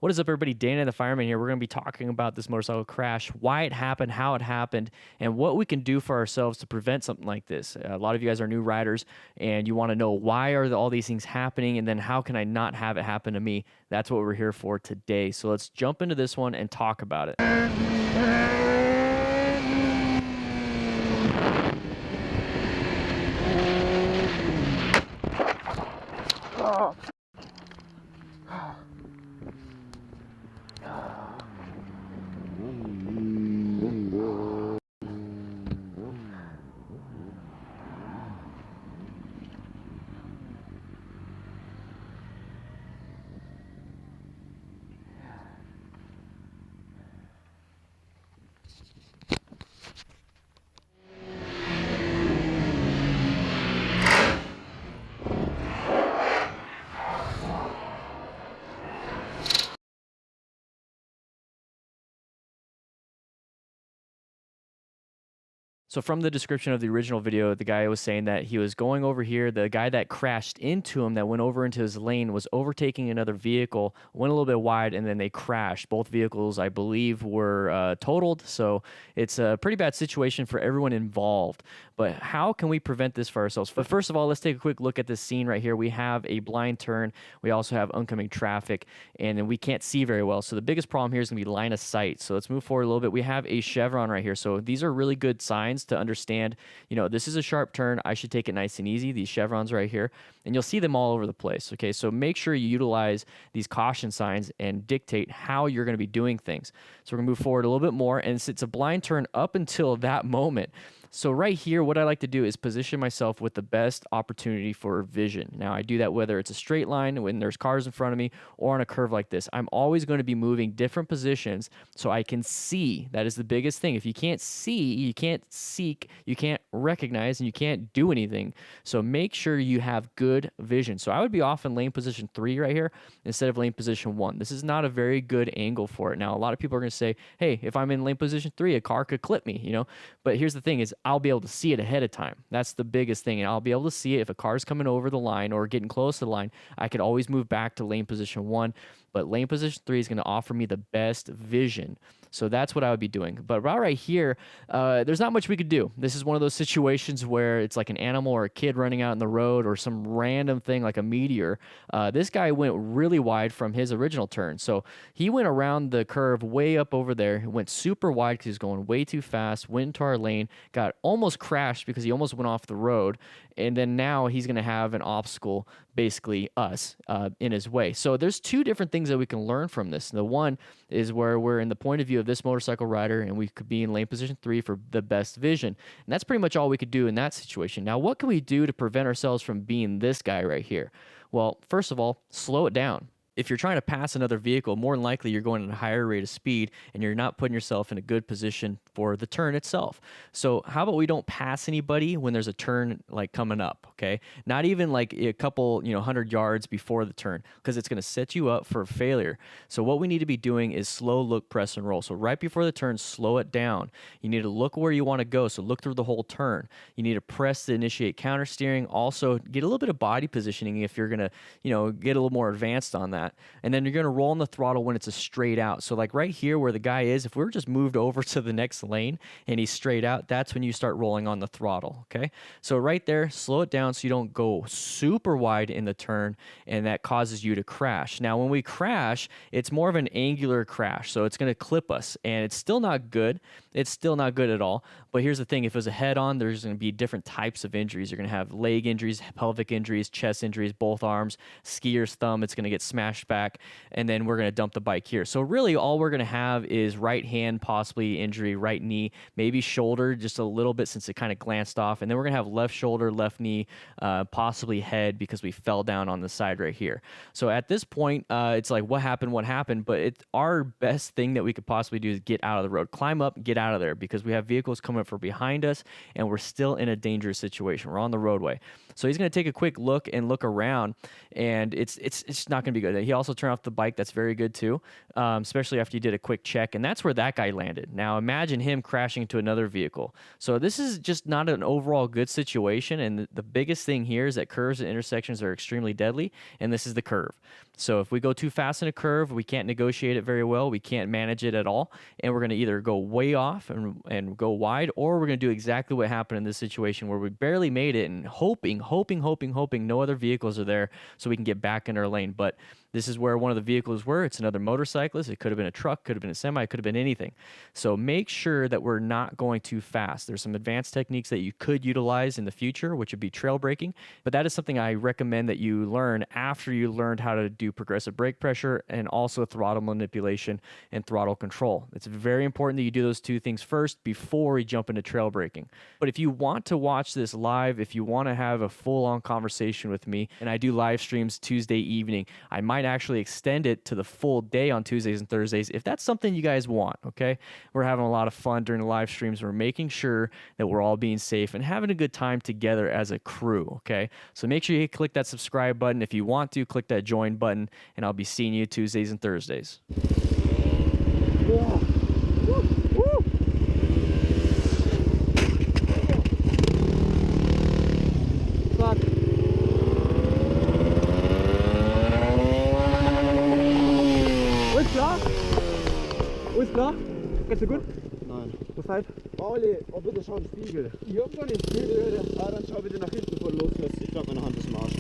What is up, everybody? Dan the Fireman here. We're going to be talking about this motorcycle crash, why it happened, how it happened, and what we can do for ourselves to prevent something like this. A lot of you guys are new riders, and you want to know why are all these things happening, and then how can I not have it happen to me? That's what we're here for today. So let's jump into this one and talk about it. So from the description of the original video, the guy was saying that he was going over here. The guy that crashed into him, that went over into his lane, was overtaking another vehicle, went a little bit wide, and then they crashed. Both vehicles, I believe, were totaled. So it's a pretty bad situation for everyone involved. But how can we prevent this for ourselves? But first of all, let's take a quick look at this scene right here. We have a blind turn. We also have oncoming traffic, and then we can't see very well. So the biggest problem here is going to be line of sight. So let's move forward a little bit. We have a chevron right here. So these are really good signs to understand, this is a sharp turn. I should take it nice and easy. These chevrons right here, and you'll see them all over the place. Okay, so make sure you utilize these caution signs and dictate how you're going to be doing things. So we're going to move forward a little bit more, and it's a blind turn up until that moment. So right here, what I like to do is position myself with the best opportunity for vision. Now, I do that whether it's a straight line, when there's cars in front of me, or on a curve like this. I'm always going to be moving different positions so I can see. That is the biggest thing. If you can't see, you can't seek, you can't recognize, and you can't do anything. So make sure you have good vision. So I would be off in lane position 3 right here instead of lane position 1. This is not a very good angle for it. Now, a lot of people are going to say, hey, if I'm in lane position 3, a car could clip me, But here's the thing is I'll be able to see it ahead of time. That's the biggest thing. And I'll be able to see it if a car's coming over the line or getting close to the line. I could always move back to lane position 1, but lane position 3 is going to offer me the best vision. So that's what I would be doing. But right here, there's not much we could do. This is one of those situations where it's like an animal or a kid running out in the road or some random thing like a meteor. This guy went really wide from his original turn. So he went around the curve way up over there, went super wide because he was going way too fast, went into our lane, got almost crashed because he almost went off the road. And then now he's going to have an obstacle, basically us, in his way. So there's two different things that we can learn from this. The one is where we're in the point of view of this motorcycle rider, and we could be in lane position 3 for the best vision. And that's pretty much all we could do in that situation. Now, what can we do to prevent ourselves from being this guy right here? Well, first of all, slow it down. If you're trying to pass another vehicle, more than likely you're going at a higher rate of speed and you're not putting yourself in a good position for the turn itself. So how about we don't pass anybody when there's a turn like coming up, okay? Not even like a couple, 100 yards before the turn, because it's going to set you up for failure. So what we need to be doing is slow, look, press, and roll. So right before the turn, slow it down. You need to look where you want to go. So look through the whole turn. You need to press to initiate counter steering. Also get a little bit of body positioning if you're going to, get a little more advanced on that. And then you're going to roll on the throttle when it's a straight out. So like right here where the guy is, if we were just moved over to the next lane and he's straight out, that's when you start rolling on the throttle, okay? So right there, slow it down so you don't go super wide in the turn, and that causes you to crash. Now, when we crash, it's more of an angular crash, so it's going to clip us, and it's still not good. It's still not good at all. But here's the thing. If it was a head-on, there's going to be different types of injuries. You're going to have leg injuries, pelvic injuries, chest injuries, both arms, skier's thumb. It's going to get smashed back, and then we're going to dump the bike here. So really all we're going to have is right hand, possibly injury, right knee, maybe shoulder just a little bit since it kind of glanced off, and then we're going to have left shoulder, left knee, possibly head because we fell down on the side right here. So at this point, it's like what happened, but it's our best thing that we could possibly do is get out of the road, climb up, get out of there, because we have vehicles coming up from behind us and we're still in a dangerous situation. We're on the roadway. So he's going to take a quick look and look around, and it's not going to be good. He also turned off the bike. That's very good too, especially after you did a quick check, and that's where that guy landed. Now imagine him crashing into another vehicle. So this is just not an overall good situation, and the biggest thing here is that curves and intersections are extremely deadly, and this is the curve. So if we go too fast in a curve, we can't negotiate it very well. We can't manage it at all. And we're going to either go way off and go wide, or we're going to do exactly what happened in this situation where we barely made it and hoping no other vehicles are there so we can get back in our lane. But this is where one of the vehicles were. It's another motorcyclist. It could have been a truck, could have been a semi, could have been anything. So make sure that we're not going too fast. There's some advanced techniques that you could utilize in the future, which would be trail braking. But that is something I recommend that you learn after you learned how to do progressive brake pressure and also throttle manipulation and throttle control. It's very important that you do those two things first before you jump into trail braking. But if you want to watch this live, if you want to have a full-on conversation with me, and I do live streams Tuesday evening, I might actually extend it to the full day on Tuesdays and Thursdays if that's something you guys want, okay? We're having a lot of fun during the live streams. We're making sure that we're all being safe and having a good time together as a crew, okay? So make sure you click that subscribe button. If you want to, click that join button, and I'll be seeing you Tuesdays and Thursdays. Wow. Woo. Woo. Fuck. Alles klar? Alles klar? Geht's dir gut? Nein. Was halt? Pauli, oh bitte schau in den Spiegel. Ich hab gar nicht Spiegel, Alter. Ah, dann schau bitte nach hinten, bevor du losfährst. Ich glaube, meine Hand ist im Arsch.